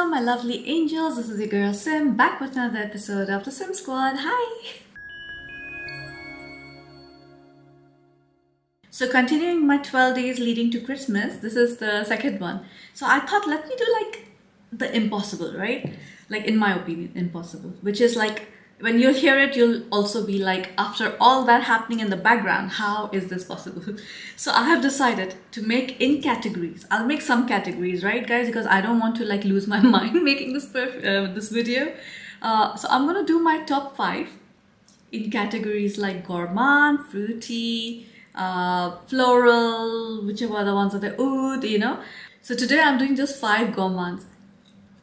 Hello my lovely angels, this is your girl Sim, back with another episode of the Sim Squad. Hi! So continuing my 12 days leading to Christmas, this is the second one. So I thought let me do like the impossible, right? Like in my opinion, impossible. Which is like, when you'll hear it, you'll also be like, after all that happening in the background, how is this possible? So I have decided to make in categories. I'll make some categories, right guys? Because I don't want to like lose my mind making this video. So I'm gonna do my top 5 in categories like gourmand, fruity, floral, whichever other ones are there, oud, you know. So today I'm doing just 5 gourmands.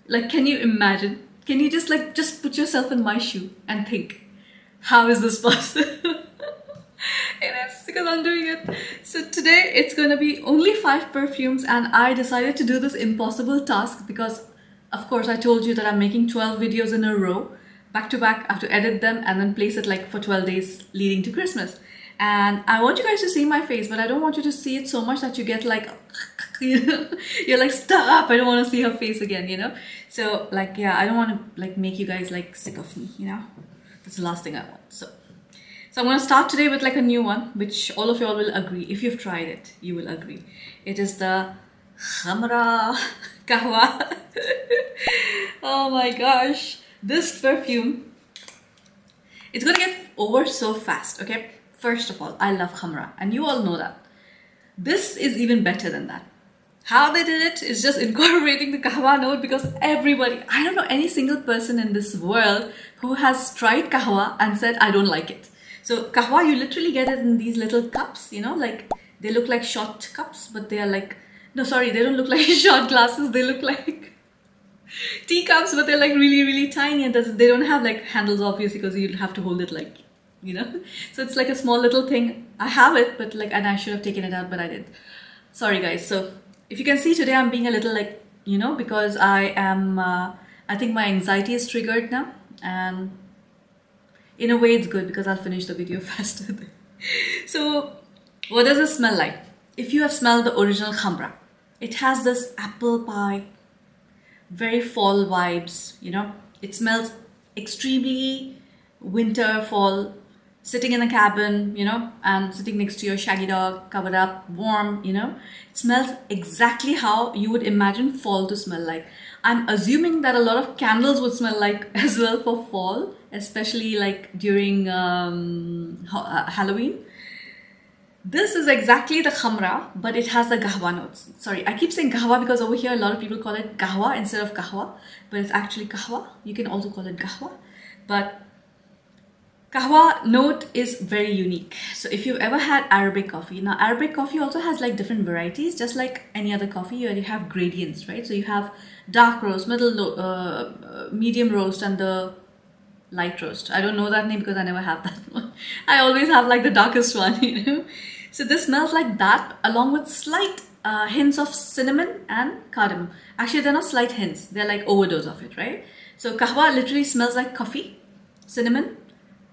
Like, can you imagine? Can you just put yourself in my shoe and think, how is this possible? And it's because I'm doing it. So today it's gonna be only 5 perfumes, and I decided to do this impossible task because, of course, I told you that I'm making 12 videos in a row, back to back. I have to edit them and then place it like for 12 days leading to Christmas. And I want you guys to see my face, but I don't want you to see it so much that you get like, you know, you're like, stop, I don't want to see her face again, you know. So like, yeah, I don't want to like make you guys like sick of me, you know. That's the last thing I want. So I'm going to start today with like a new one, which all of y'all will agree. If you've tried it, you will agree. It is the Khamra Kahwa. Oh my gosh. This perfume, it's going to get over so fast, okay? First of all, I love Khamra, and you all know that. This is even better than that. How they did it is just incorporating the kahwa note, because everybody, I don't know any single person in this world who has tried kahwa and said, I don't like it. So kahwa, you literally get it in these little cups, you know, like they look like shot cups, but they are like, no, sorry, they don't look like shot glasses. They look like teacups, but they're like really, really tiny, and they don't have like handles, obviously, because you'd have to hold it like, you know. So it's like a small little thing. I have it, but like, and I should have taken it out, but I didn't. Sorry guys. So if you can see today, I'm being a little like, you know, because I am, I think my anxiety is triggered now, and in a way it's good because I'll finish the video faster. So what does it smell like? If you have smelled the original Khamra, it has this apple pie, very fall vibes, you know. It smells extremely winter, fall, sitting in a cabin, you know, and sitting next to your shaggy dog, covered up, warm, you know. It smells exactly how you would imagine fall to smell like. I'm assuming that a lot of candles would smell like as well for fall, especially like during Halloween. This is exactly the Khamra, but it has the kahwa notes. Sorry, I keep saying kahwa because over here a lot of people call it kahwa instead of kahwa, but it's actually kahwa. You can also call it kahwa, but kahwa note is very unique. So if you've ever had Arabic coffee, now Arabic coffee also has like different varieties, just like any other coffee. You have gradients, right? So you have dark roast, medium roast, and the light roast. I don't know that name because I never have that one. I always have like the darkest one, you know. So this smells like that, along with slight hints of cinnamon and cardamom. Actually, they're not slight hints, they're like overdose of it, right? So kahwa literally smells like coffee, cinnamon,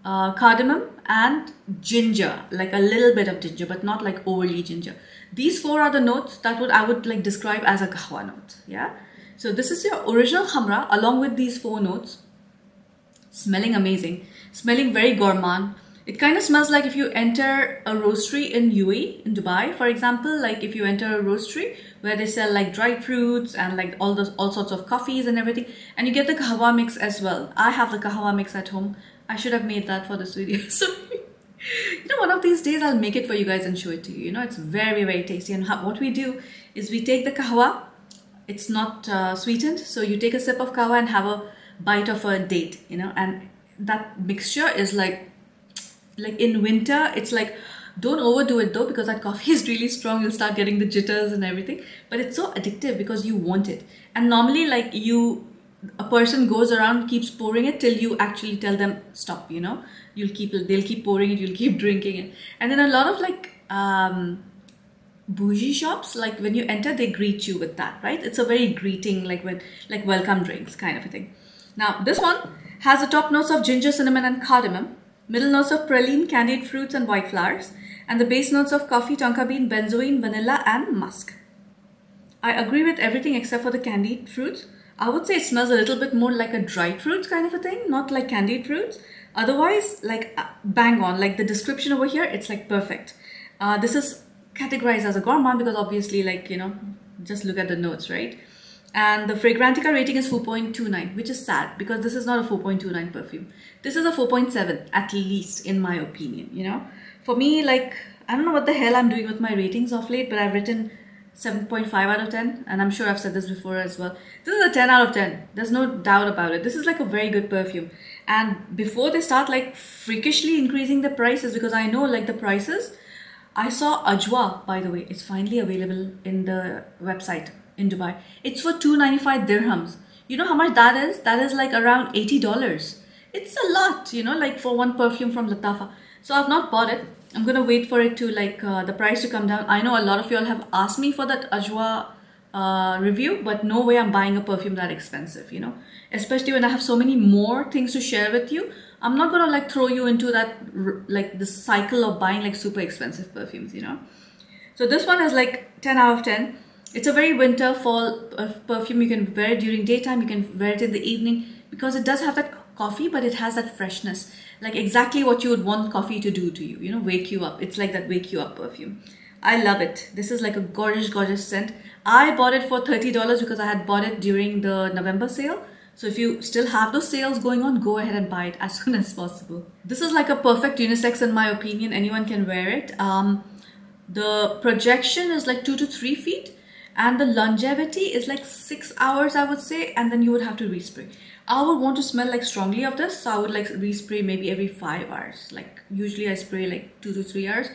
cardamom, and ginger, like a little bit of ginger, but not like overly ginger. These 4 are the notes that I would like describe as a kahwa note. Yeah. So this is your original Khamra along with these 4 notes. Smelling amazing, smelling very gourmand. It kind of smells like if you enter a roastery in UAE, in Dubai, for example. Like if you enter a roastery where they sell like dried fruits and like all sorts of coffees and everything, and you get the kahwa mix as well. I have the kahwa mix at home. I should have made that for this video. So, you know, one of these days I'll make it for you guys and show it to you. You know, it's very, very tasty. And what we do is we take the kahwa. It's not sweetened. So you take a sip of kahwa and have a bite of a date, you know, and that mixture is like in winter, it's like, don't overdo it though, because that coffee is really strong. You'll start getting the jitters and everything, but it's so addictive because you want it. And normally like a person goes around, keeps pouring it till you actually tell them stop, you know. They'll keep pouring it, you'll keep drinking it. And then a lot of like bougie shops, like when you enter, they greet you with that, right? It's a very greeting, like welcome drinks kind of a thing. Now this one has the top notes of ginger, cinnamon, and cardamom, middle notes of praline, candied fruits, and white flowers, and the base notes of coffee, tonka bean, benzoin, vanilla, and musk. I agree with everything except for the candied fruits. I would say it smells a little bit more like a dried fruits kind of a thing, not like candied fruits. Otherwise, like bang on, like the description over here, it's like perfect. This is categorized as a gourmand because obviously, like, you know, just look at the notes, right? And the Fragrantica rating is 4.29, which is sad because this is not a 4.29 perfume. This is a 4.7 at least, in my opinion, you know. For me, like, I don't know what the hell I'm doing with my ratings of late, but I've written 7.5 out of 10, and I'm sure I've said this before as well. This is a 10 out of 10. There's no doubt about it. This is like a very good perfume. And before they start like freakishly increasing the prices, because I know like the prices, I saw Ajwa, by the way, it's finally available in the website in Dubai. It's for 295 dirhams. You know how much that is? That is like around $80. It's a lot, you know, like for one perfume from Latafa. So I've not bought it. I'm gonna wait for it to like the price to come down. I know a lot of y'all have asked me for that Ajwa review, but no way I'm buying a perfume that expensive, you know, especially when I have so many more things to share with you. I'm not gonna like throw you into that like the cycle of buying like super expensive perfumes, you know. So this one is like 10 out of 10. It's a very winter fall perfume. You can wear it during daytime, you can wear it in the evening, because it does have that coffee, but it has that freshness, like exactly what you would want coffee to do to you, you know, wake you up. It's like that wake you up perfume. I love it. This is like a gorgeous scent. I bought it for $30 because I had bought it during the November sale. So if you still have those sales going on, go ahead and buy it as soon as possible. This is like a perfect unisex in my opinion. Anyone can wear it. The projection is like 2 to 3 feet. And the longevity is like 6 hours, I would say, and then you would have to respray. I would want to smell like strongly of this, so I would like respray maybe every 5 hours. Like usually I spray like 2 to 3 hours.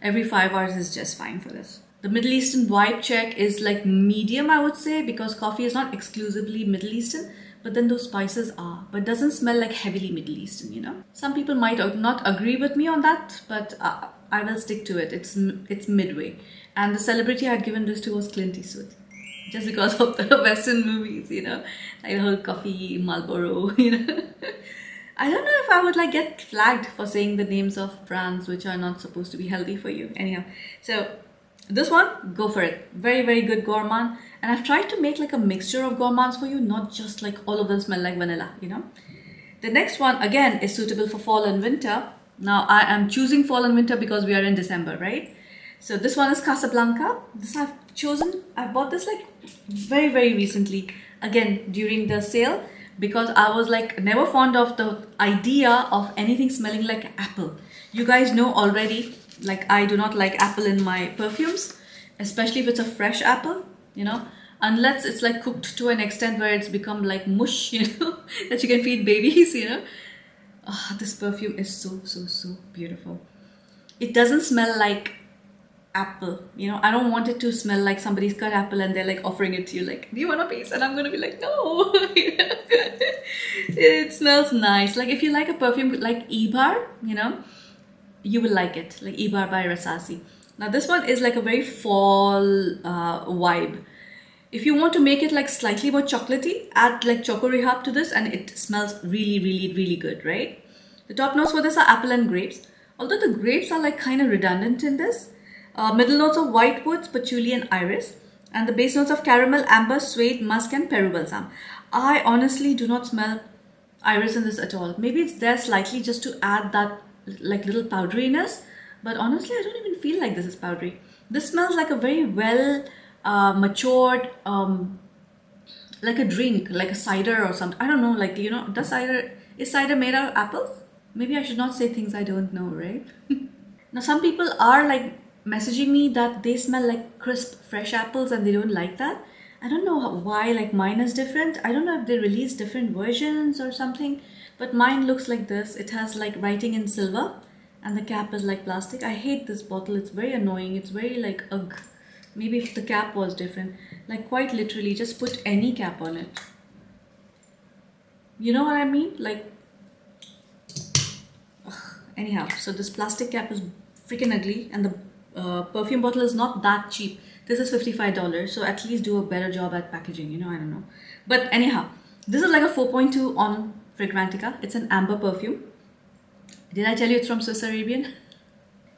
Every 5 hours is just fine for this. The Middle Eastern vibe check is like medium, I would say, because coffee is not exclusively Middle Eastern, but then those spices are. But doesn't smell like heavily Middle Eastern, you know. Some people might not agree with me on that, but I will stick to it. It's midway. And the celebrity I had given this to was Clint Eastwood, just because of the Western movies, you know, like the whole coffee, Marlboro, you know. I don't know if I would like get flagged for saying the names of brands which are not supposed to be healthy for you. Anyhow, so this one, go for it. Very good gourmand. And I've tried to make like a mixture of gourmands for you, not just like all of them smell like vanilla, you know. The next one again is suitable for fall and winter. Now I am choosing fall and winter because we are in December, right? So this one is Casablanca. This I've chosen. I bought this like very recently, again during the sale, because I was like never fond of the idea of anything smelling like apple. You guys know already, like I do not like apple in my perfumes, especially if it's a fresh apple, you know, unless it's like cooked to an extent where it's become like mush, you know, that you can feed babies, you know. Oh, this perfume is so beautiful. It doesn't smell like apple, you know. I don't want it to smell like somebody's cut apple and they're like offering it to you like, do you want a piece? And I'm gonna be like, no. It smells nice. Like if you like a perfume like Ibar, you know, you will like it, like Ibar by Rasasi. Now this one is like a very fall vibe. If you want to make it like slightly more chocolatey, add like Choco Rehab to this and it smells really good, right? The top notes for this are apple and grapes, although the grapes are like kind of redundant in this. Middle notes of white woods, patchouli and iris, and the base notes of caramel, amber, suede, musk and Peru balsam. I honestly do not smell iris in this at all. Maybe it's there slightly just to add that like little powderiness, but honestly I don't even feel like this is powdery. This smells like a very well matured like a drink, like a cider or something. I don't know, like, you know, is cider made out of apples? Maybe I should not say things I don't know, right? Now some people are like messaging me that they smell like crisp fresh apples and they don't like that. I don't know why, like mine is different. I don't know if they release different versions or something, but mine looks like this. It has like writing in silver and the cap is like plastic. I hate this bottle. It's very annoying. It's very like ugh. Maybe if the cap was different, like quite literally just put any cap on it. You know what I mean? Like ugh. Anyhow, so this plastic cap is freaking ugly and the perfume bottle is not that cheap. This is $55, so at least do a better job at packaging, you know, I don't know. But anyhow, this is like a 4.2 on Fragrantica. It's an amber perfume. Did I tell you it's from Swiss Arabian?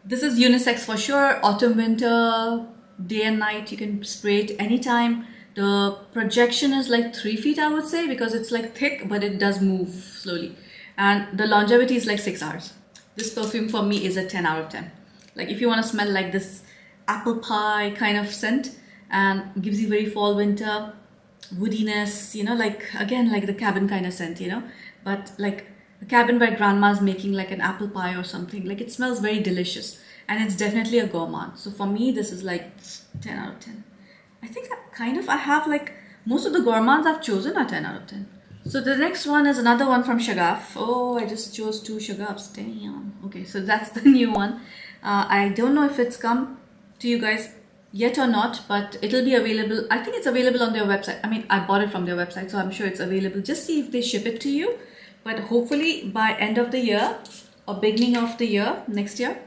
This is unisex for sure. Autumn, winter, day and night, you can spray it anytime. The projection is like 3 feet, I would say, because it's like thick, but it does move slowly. And the longevity is like 6 hours. This perfume for me is a 10 out of 10. Like if you want to smell like this apple pie kind of scent, and gives you very fall winter woodiness, you know, like again like the cabin kind of scent, you know, but like a cabin where grandma's making like an apple pie or something. Like it smells very delicious, and it's definitely a gourmand. So for me this is like 10 out of 10. I think I have like most of the gourmands I've chosen are 10 out of 10. So the next one is another one from Shagaf. Oh, I just chose 2 Shagafs. Damn. Okay, so that's the new one. I don't know if it's come to you guys yet or not, but it'll be available. I think it's available on their website. I mean, I bought it from their website, so I'm sure it's available. Just see if they ship it to you. But hopefully by end of the year or beginning of the year, next year,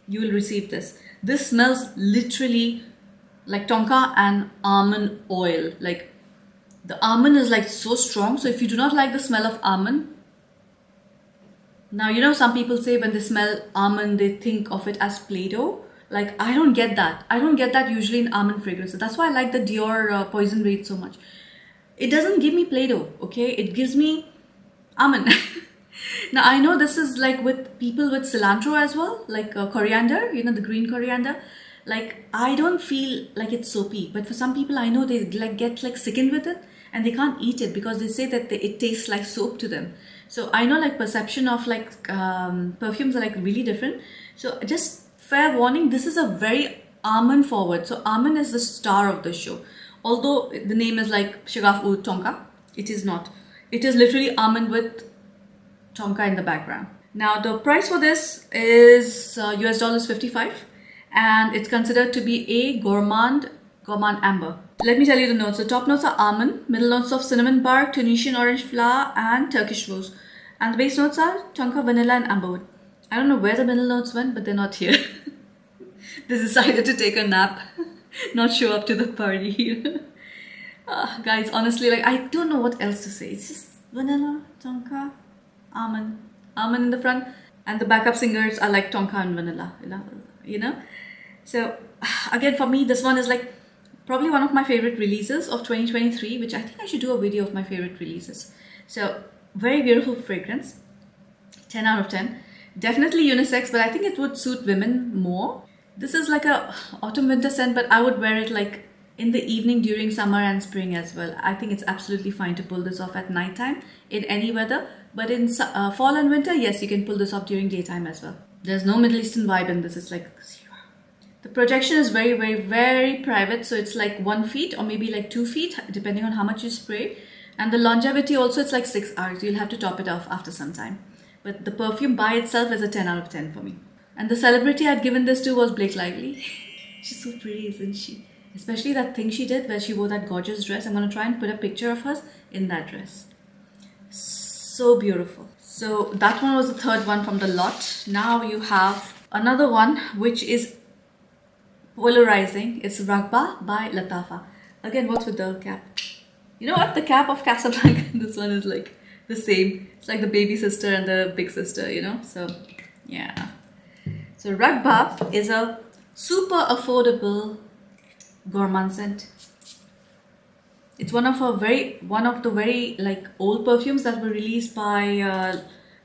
you will receive this. This smells literally like tonka and almond oil. Like the almond is like so strong. So if you do not like the smell of almond, now you know some people say when they smell almond, they think of it as Play-Doh. Like I don't get that. I don't get that usually in almond fragrances. That's why I like the Dior Poison Raid so much. It doesn't give me Play-Doh, okay? It gives me almond. Now I know this is like with people with cilantro as well, like coriander, you know, the green coriander. Like I don't feel like it's soapy, but for some people I know they like get like sickened with it and they can't eat it because they say that it tastes like soap to them. So I know like perception of like perfumes are like really different. So just fair warning, this is a very almond forward. So almond is the star of the show. Although the name is like Shagaf Oud Tonka, it is not. It is literally almond with tonka in the background. Now the price for this is US dollars 55, and it's considered to be a gourmand amber. Let me tell you the notes. The top notes are almond, middle notes of cinnamon bark, Tunisian orange flower, and Turkish rose. And the base notes are tonka, vanilla, and amberwood. I don't know where the middle notes went, but they're not here. They decided to take a nap, not show up to the party. Guys, honestly, like I don't know what else to say. It's just vanilla, tonka, almond in the front, and the backup singers are like tonka and vanilla, you know. So again, for me, this one is like probably one of my favorite releases of 2023, which I think I should do a video of my favorite releases. So very beautiful fragrance, 10 out of 10. Definitely unisex, but I think it would suit women more. This is like a autumn winter scent, but I would wear it like in the evening during summer and spring as well. I think it's absolutely fine to pull this off at night time in any weather. But in fall and winter, yes, you can pull this off during daytime as well. There's no Middle Eastern vibe in this. It's like zero. The projection is very, very, very private. So it's like 1 feet or maybe like 2 feet, depending on how much you spray. And the longevity also, it's like 6 hours. You'll have to top it off after some time. But the perfume by itself is a 10 out of 10 for me. And the celebrity I'd given this to was Blake Lively. She's so pretty, isn't she? Especially that thing she did where she wore that gorgeous dress. I'm going to try and put a picture of hers in that dress. So beautiful. So that one was the third one from the lot. Now you have another one which is polarizing. It's Ragba by Latafa. Again, what's with the cap? You know what? The cap of Casablanca, this one is like the same. It's like the baby sister and the big sister, you know? So, yeah. So Ragba is a super affordable gourmand scent. It's one of the very like old perfumes that were released by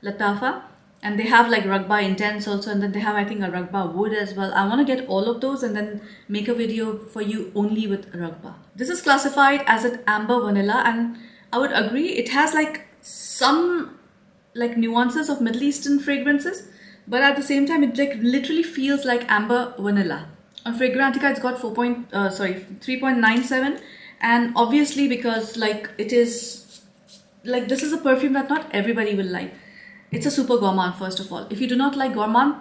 Latafa, and they have like Ragba Intense also, and then they have I think a Ragba Wood as well. I want to get all of those and then make a video for you only with Ragba. This is classified as an amber vanilla, and I would agree it has like some like nuances of Middle Eastern fragrances, but at the same time it like literally feels like amber vanilla. On Fragrantica it's got 3.97, and obviously because like it is like this is a perfume that not everybody will like. It's a super gourmand first of all. If you do not like gourmand,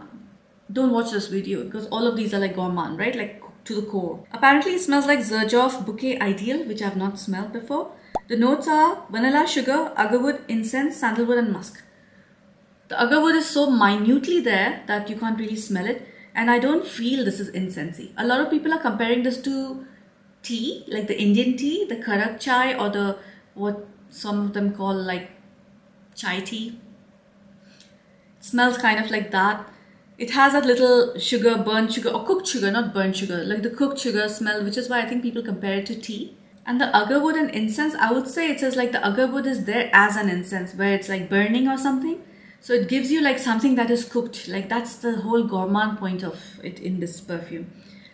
don't watch this video because all of these are like gourmand, right? Like to the core. Apparently it smells like Xerjoff Bouquet Ideal, which I've not smelled before. The notes are vanilla, sugar, agarwood, incense, sandalwood and musk. The agarwood is so minutely there that you can't really smell it. And I don't feel this is incensey. A lot of people are comparing this to tea, like the Indian tea, the karak chai, or the what some of them call like chai tea. It smells kind of like that. It has that little sugar, burnt sugar, or cooked sugar, not burnt sugar, like the cooked sugar smell, which is why I think people compare it to tea. And the agarwood and incense, I would say it says like the agarwood is there as an incense where it's like burning or something. So it gives you like something that is cooked. Like that's the whole gourmand point of it in this perfume.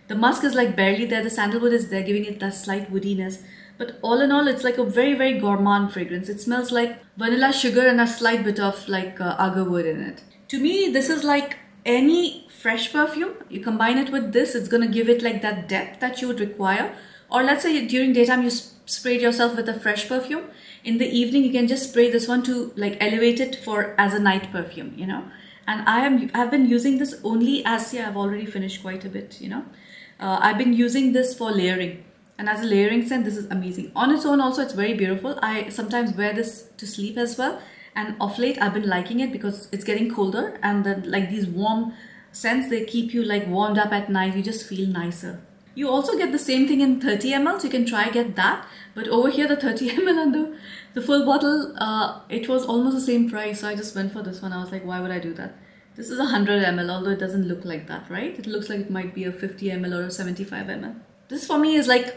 The musk is like barely there. The sandalwood is there, giving it that slight woodiness. But all in all, it's like a very, very gourmand fragrance. It smells like vanilla sugar and a slight bit of like agarwood in it. To me, this is like any fresh perfume. You combine it with this, it's going to give it like that depth that you would require. Or let's say during daytime you sprayed yourself with a fresh perfume. In the evening you can just spray this one to like elevate it for as a night perfume, you know. And I've been using this only as, yeah, I've already finished quite a bit, you know. I've been using this for layering, and as a layering scent this is amazing. On its own also it's very beautiful. I sometimes wear this to sleep as well, and off late I've been liking it because it's getting colder, and then like these warm scents, they keep you like warmed up at night. You just feel nicer. You also get the same thing in 30 ml, so you can try get that. But over here the 30 ml and the full bottle, it was almost the same price, so I just went for this one. I was like, why would I do that? This is 100 ml, although it doesn't look like that, right? It looks like it might be a 50 ml or a 75 ml. This for me is like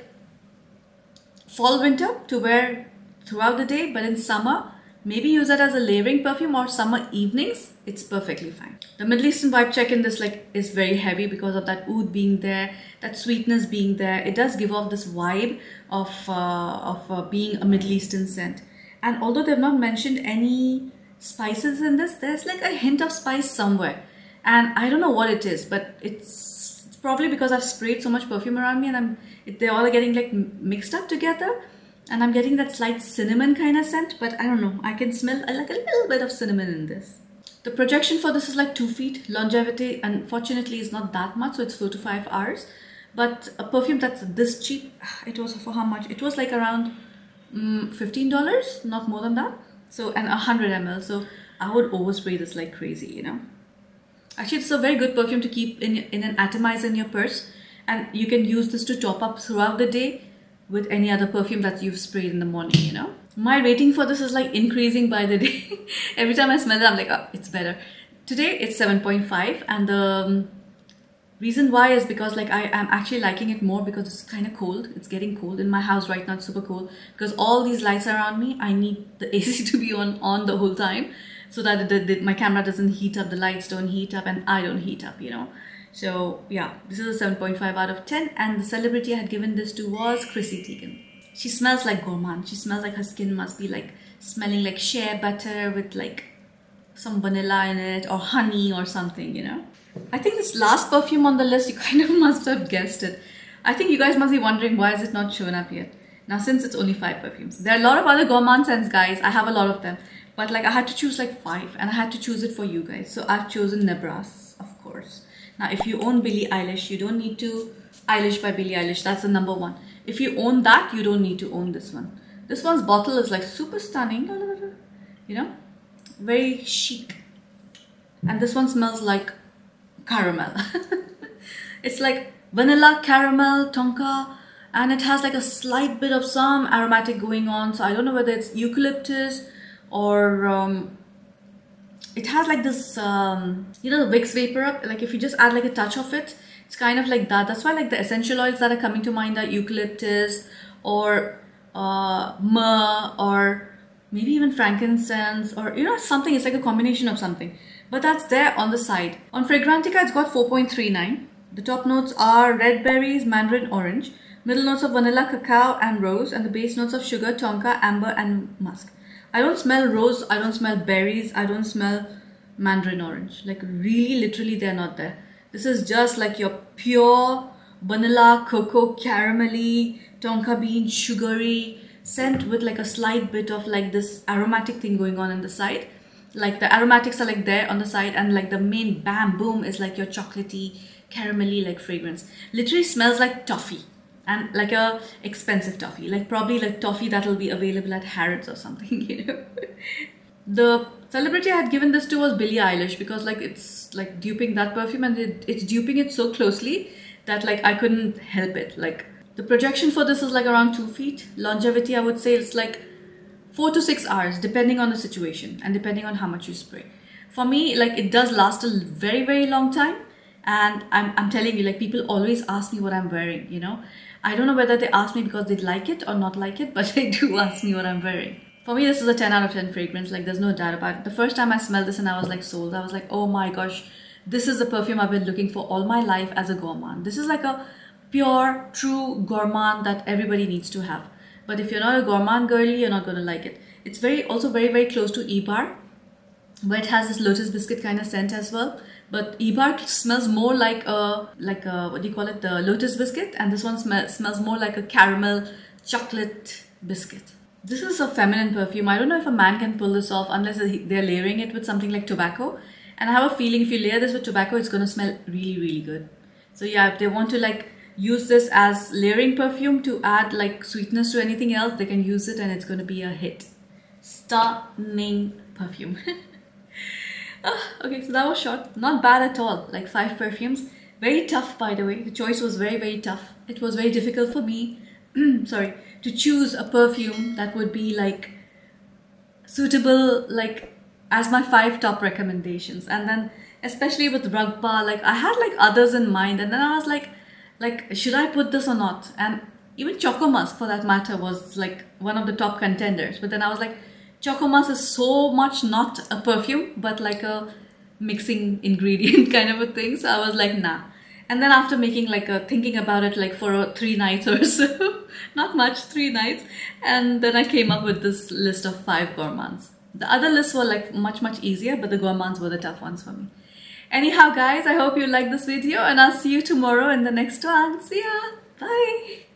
fall winter to wear throughout the day, but in summer maybe use it as a layering perfume, or summer evenings, it's perfectly fine. The Middle Eastern vibe check in this like is very heavy because of that oud being there, that sweetness being there. It does give off this vibe of being a Middle Eastern scent. And although they've not mentioned any spices in this, there's like a hint of spice somewhere. And I don't know what it is, but it's probably because I've sprayed so much perfume around me, and they're all getting like mixed up together. And I'm getting that slight cinnamon kind of scent, but I don't know. I can smell like a little bit of cinnamon in this. The projection for this is like 2 feet. Longevity, unfortunately, is not that much, so it's 4 to 5 hours. But a perfume that's this cheap, it was for how much? It was like around $15, not more than that. So, and 100 ml. So I would overspray this like crazy, you know. Actually, it's a very good perfume to keep in an atomizer in your purse, and you can use this to top up throughout the day with any other perfume that you've sprayed in the morning, you know. My rating for this is like increasing by the day. Every time I smell it, I'm like, oh, it's better. Today it's 7.5, and the reason why is because like I am actually liking it more because it's kind of cold. It's getting cold in my house right now. It's super cold because all these lights around me, I need the AC to be on the whole time, so that my camera doesn't heat up, the lights don't heat up, and I don't heat up, you know. So yeah, this is a 7.5 out of 10, and the celebrity I had given this to was Chrissy Teigen. She smells like gourmand. She smells like her skin must be like smelling like shea butter with like some vanilla in it, or honey or something, you know. I think this last perfume on the list, you kind of must have guessed it. I think you guys must be wondering why is it not shown up yet. Now, since it's only 5 perfumes, there are a lot of other gourmand scents, guys. I have a lot of them, but like I had to choose like 5, and I had to choose it for you guys. So I've chosen Nebras, of course. Now, if you own Billie Eilish, you don't need to Eilish by Billie Eilish. That's the number 1. If you own that, you don't need to own this one. This one's bottle is like super stunning, you know, very chic. And this one smells like caramel. It's like vanilla, caramel, tonka, and it has like a slight bit of some aromatic going on. So I don't know whether it's eucalyptus or it has like this, you know, the Vicks Vapor Up. Like if you just add like a touch of it, it's kind of like that. That's why like the essential oils that are coming to mind are eucalyptus or myrrh, or maybe even frankincense, or you know, something. It's like a combination of something. But that's there on the side. On Fragrantica, it's got 4.39. The top notes are red berries, mandarin orange. Middle notes of vanilla, cacao, and rose. And the base notes of sugar, tonka, amber, and musk. I don't smell rose, I don't smell berries, I don't smell mandarin orange. Like really, literally, they're not there. This is just like your pure vanilla, cocoa, caramelly, tonka bean, sugary scent with like a slight bit of like this aromatic thing going on the side. Like the aromatics are like there on the side, and like the main bam boom is like your chocolatey, caramelly like fragrance. Literally smells like toffee, and like a expensive toffee, like probably like toffee that'll be available at Harrods or something, you know. The celebrity I had given this to was Billie Eilish, because like it's like duping that perfume, and it's duping it so closely that like I couldn't help it. Like the projection for this is like around 2 feet. Longevity, I would say it's like 4 to 6 hours, depending on the situation and depending on how much you spray. For me, like it does last a very, very long time. And I'm telling you, like people always ask me what I'm wearing, you know. I don't know whether they ask me because they like it or not like it, but they do ask me what I'm wearing. For me, this is a 10 out of 10 fragrance, like there's no doubt about it. The first time I smelled this and I was like sold. I was like, oh my gosh, this is the perfume I've been looking for all my life as a gourmand. This is like a pure, true gourmand that everybody needs to have. But if you're not a gourmand girly, you're not going to like it. It's also very close to Ebar, where it has this lotus biscuit kind of scent as well. But Ebar smells more like a what do you call it, the lotus biscuit, and this one smells more like a caramel chocolate biscuit. This is a feminine perfume. I don't know if a man can pull this off unless they're layering it with something like tobacco. And I have a feeling if you layer this with tobacco, it's going to smell really good. So yeah, if they want to like use this as layering perfume to add like sweetness to anything else, they can use it and it's going to be a hit. Stunning perfume. Okay, so that was short. Not bad at all. Like 5 perfumes. Very tough, by the way. The choice was very tough. It was very difficult for me sorry, to choose a perfume that would be like suitable like as my 5 top recommendations. And then especially with Rugba, like I had like others in mind, and then I was like should I put this or not? And even Choco Musk for that matter was like one of the top contenders, but then I was like, Choco Musk is so much not a perfume but like a mixing ingredient kind of a thing, so I was like nah. And then after making like thinking about it like for 3 nights or so, not much, 3 nights, and then I came up with this list of 5 gourmands. The other lists were like much easier, but the gourmands were the tough ones for me. Anyhow guys, I hope you liked this video and I'll see you tomorrow in the next one. See ya! Bye!